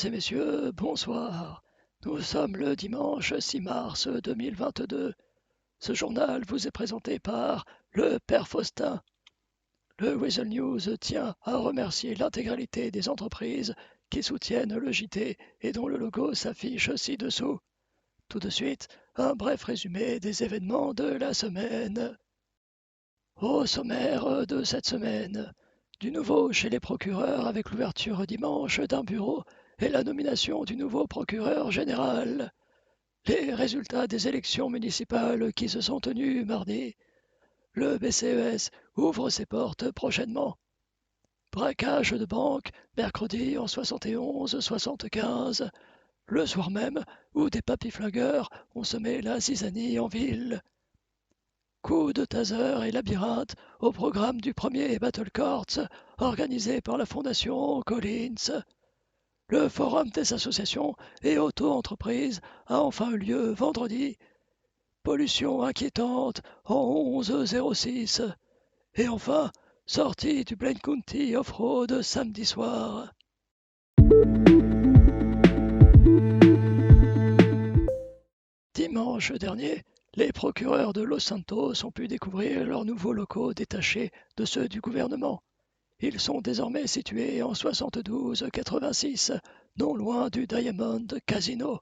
et messieurs, bonsoir. Nous sommes le dimanche 6 mars 2022. Ce journal vous est présenté par le Père Faustin. Le Weasel News tient à remercier l'intégralité des entreprises qui soutiennent le JT et dont le logo s'affiche ci-dessous. Tout de suite, un bref résumé des événements de la semaine. Au sommaire de cette semaine, du nouveau chez les procureurs avec l'ouverture dimanche d'un bureau et la nomination du nouveau procureur général. Les résultats des élections municipales qui se sont tenues mardi. Le BCES ouvre ses portes prochainement. Braquage de banque mercredi en 71-75, le soir même où des papy-flingueurs ont semé la zizanie en ville. Coup de taser et labyrinthe au programme du premier Battle Courts organisé par la Fondation Collins. Le forum des associations et auto-entreprises a enfin eu lieu vendredi. Pollution inquiétante en 1106. Et enfin, sortie du Blaine County Off-Road samedi soir. Dimanche dernier, les procureurs de Los Santos ont pu découvrir leurs nouveaux locaux détachés de ceux du gouvernement. Ils sont désormais situés en 72-86, non loin du Diamond Casino.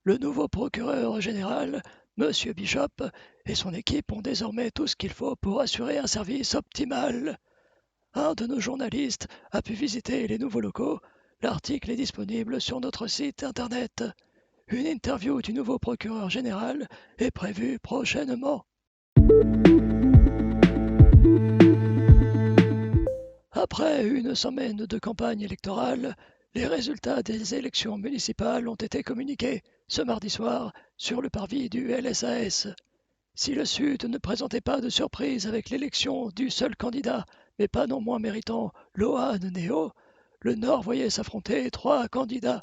Le nouveau procureur général, M. Bishop, et son équipe ont désormais tout ce qu'il faut pour assurer un service optimal. Un de nos journalistes a pu visiter les nouveaux locaux. L'article est disponible sur notre site internet. Une interview du nouveau procureur général est prévue prochainement. Après une semaine de campagne électorale, les résultats des élections municipales ont été communiqués ce mardi soir sur le parvis du LSAS. Si le Sud ne présentait pas de surprise avec l'élection du seul candidat, mais pas non moins méritant, Lohan Neo, le Nord voyait s'affronter trois candidats.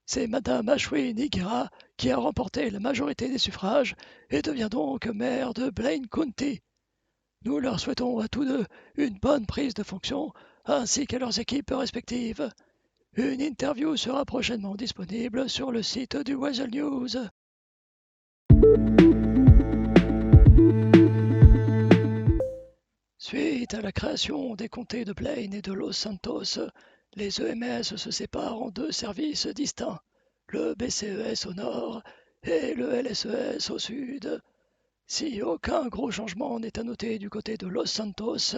C'est Madame Ashwin Higuera qui a remporté la majorité des suffrages et devient donc maire de Blaine County. Nous leur souhaitons à tous deux une bonne prise de fonction, ainsi qu'à leurs équipes respectives. Une interview sera prochainement disponible sur le site du Weasel News. Suite à la création des comtés de Blaine et de Los Santos, les EMS se séparent en deux services distincts, le BCES au nord et le LSES au sud. Si aucun gros changement n'est à noter du côté de Los Santos,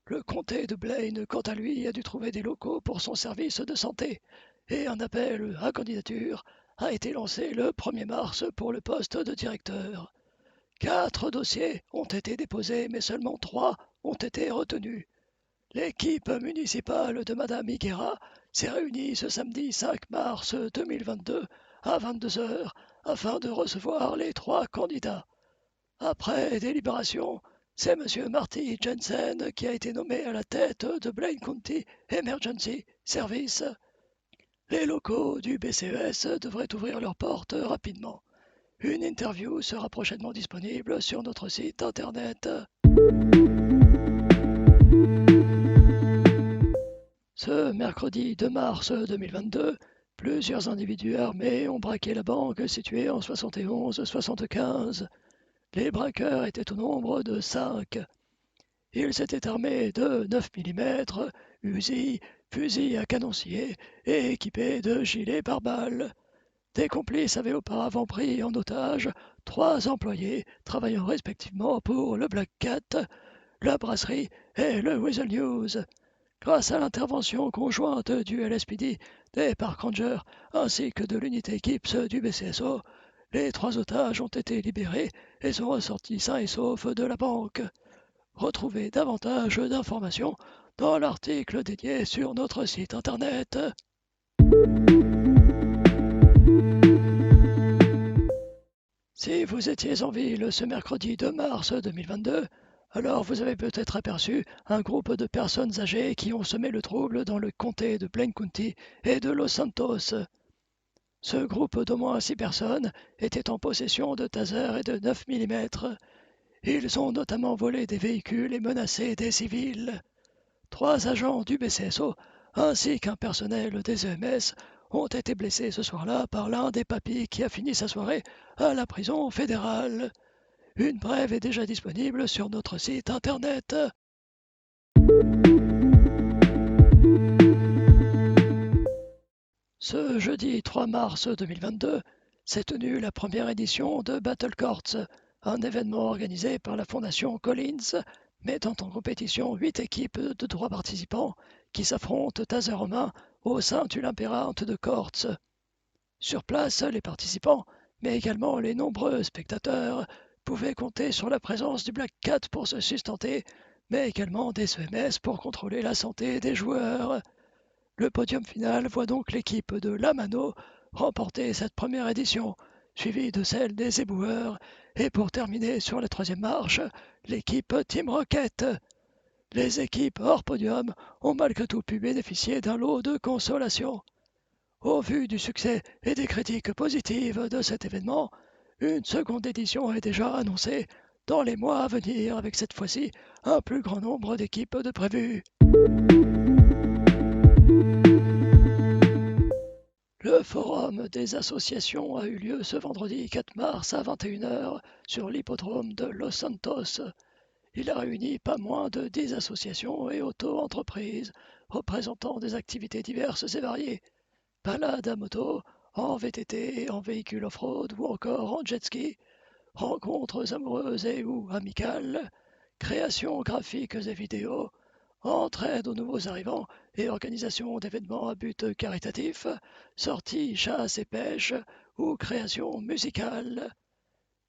le comté de Blaine, quant à lui, a dû trouver des locaux pour son service de santé et un appel à candidature a été lancé le 1er mars pour le poste de directeur. 4 dossiers ont été déposés, mais seulement 3 ont été retenus. L'équipe municipale de Madame Higuera s'est réunie ce samedi 5 mars 2022 à 22 heures afin de recevoir les 3 candidats. Après délibération, c'est M. Marty Jensen qui a été nommé à la tête de Blaine County Emergency Service. Les locaux du BCES devraient ouvrir leurs portes rapidement. Une interview sera prochainement disponible sur notre site internet. Ce mercredi 2 mars 2022, plusieurs individus armés ont braqué la banque située en 71-75. Les braqueurs étaient au nombre de 5. Ils étaient armés de 9 mm, usines, fusils à canoncier et équipés de gilets pare-balles. Des complices avaient auparavant pris en otage 3 employés travaillant respectivement pour le Black Cat, la brasserie et le Weasel News. Grâce à l'intervention conjointe du LSPD, des Park Rangers ainsi que de l'unité Gips du BCSO, les 3 otages ont été libérés et sont ressortis sains et saufs de la banque. Retrouvez davantage d'informations dans l'article dédié sur notre site internet. Si vous étiez en ville ce mercredi 2 mars 2022, alors vous avez peut-être aperçu un groupe de personnes âgées qui ont semé le trouble dans le comté de Blaine County et de Los Santos. Ce groupe d'au moins 6 personnes était en possession de tasers et de 9 mm. Ils ont notamment volé des véhicules et menacé des civils. 3 agents du BCSO ainsi qu'un personnel des EMS ont été blessés ce soir-là par l'un des papys qui a fini sa soirée à la prison fédérale. Une brève est déjà disponible sur notre site internet. Ce jeudi 3 mars 2022 s'est tenue la première édition de Battle Courts, un événement organisé par la Fondation Collins, mettant en compétition 8 équipes de 3 participants qui s'affrontent taser en main au sein du labyrinthe de Courts. Sur place, les participants, mais également les nombreux spectateurs, pouvaient compter sur la présence du Black Cat pour se sustenter, mais également des EMS pour contrôler la santé des joueurs. Le podium final voit donc l'équipe de Lamano remporter cette première édition, suivie de celle des éboueurs, et pour terminer sur la troisième marche, l'équipe Team Rocket. Les équipes hors podium ont malgré tout pu bénéficier d'un lot de consolation. Au vu du succès et des critiques positives de cet événement, une seconde édition est déjà annoncée dans les mois à venir avec cette fois-ci un plus grand nombre d'équipes de prévues. Le forum des associations a eu lieu ce vendredi 4 mars à 21h sur l'hippodrome de Los Santos. Il a réuni pas moins de 10 associations et auto-entreprises représentant des activités diverses et variées. Balades à moto, en VTT, en véhicule off-road ou encore en jet ski, rencontres amoureuses et ou amicales, créations graphiques et vidéos, entraide aux nouveaux arrivants et organisation d'événements à but caritatif, sorties, chasse et pêche ou création musicale.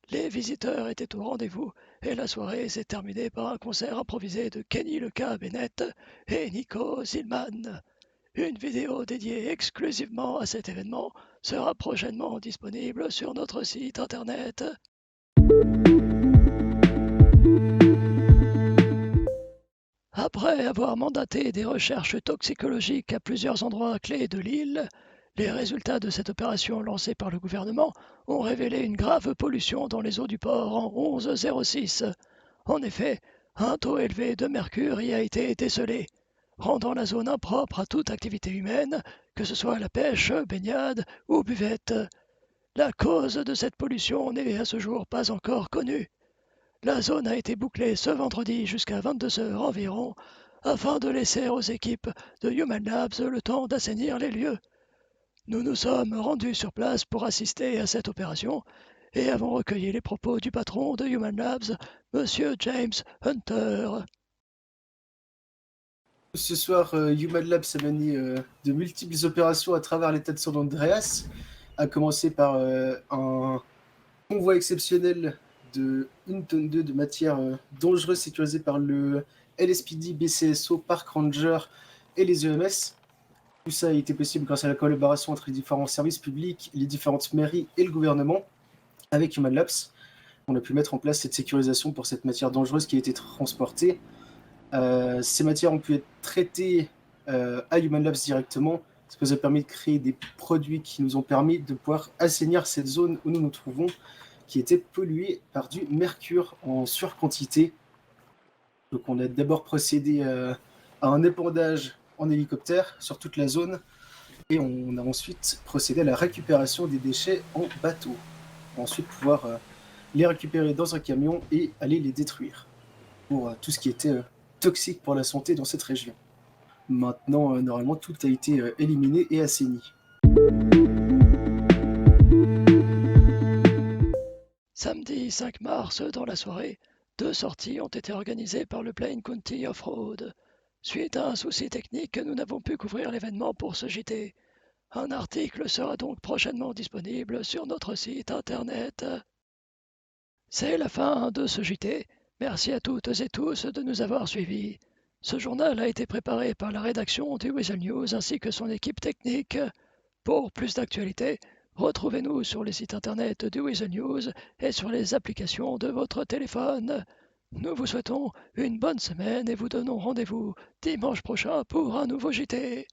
Les visiteurs étaient au rendez-vous et la soirée s'est terminée par un concert improvisé de Kenny le K. Bennett et Nico Zillman. Une vidéo dédiée exclusivement à cet événement sera prochainement disponible sur notre site internet. Après avoir mandaté des recherches toxicologiques à plusieurs endroits clés de l'île, les résultats de cette opération lancée par le gouvernement ont révélé une grave pollution dans les eaux du port en 1106. En effet, un taux élevé de mercure y a été décelé, rendant la zone impropre à toute activité humaine, que ce soit la pêche, baignade ou buvette. La cause de cette pollution n'est à ce jour pas encore connue. La zone a été bouclée ce vendredi jusqu'à 22h environ, afin de laisser aux équipes de Human Labs le temps d'assainir les lieux. Nous nous sommes rendus sur place pour assister à cette opération et avons recueilli les propos du patron de Human Labs, Monsieur James Hunter. Ce soir, Human Labs a mené de multiples opérations à travers l'État de San Andreas, à commencer par un convoi exceptionnel de 1,2 tonne de matières dangereuses sécurisées par le LSPD, BCSO, Park Ranger et les EMS. Tout ça a été possible grâce à la collaboration entre les différents services publics, les différentes mairies et le gouvernement. Avec Human Labs, on a pu mettre en place cette sécurisation pour cette matière dangereuse qui a été transportée. Ces matières ont pu être traitées à Human Labs directement, ce qui nous a permis de créer des produits qui nous ont permis de pouvoir assainir cette zone où nous nous trouvons, qui était polluée par du mercure en surquantité. Donc on a d'abord procédé à un épandage en hélicoptère sur toute la zone, et on a ensuite procédé à la récupération des déchets en bateau, pour ensuite pouvoir les récupérer dans un camion et aller les détruire, pour tout ce qui était toxique pour la santé dans cette région. Maintenant, normalement, tout a été éliminé et assaini. Samedi 5 mars, dans la soirée, 2 sorties ont été organisées par le Plain County Off-Road. Suite à un souci technique, nous n'avons pu couvrir l'événement pour ce JT. Un article sera donc prochainement disponible sur notre site internet. C'est la fin de ce JT. Merci à toutes et tous de nous avoir suivis. Ce journal a été préparé par la rédaction du Weasel News ainsi que son équipe technique. Pour plus d'actualités, retrouvez-nous sur les sites internet du Weasel News et sur les applications de votre téléphone. Nous vous souhaitons une bonne semaine et vous donnons rendez-vous dimanche prochain pour un nouveau JT.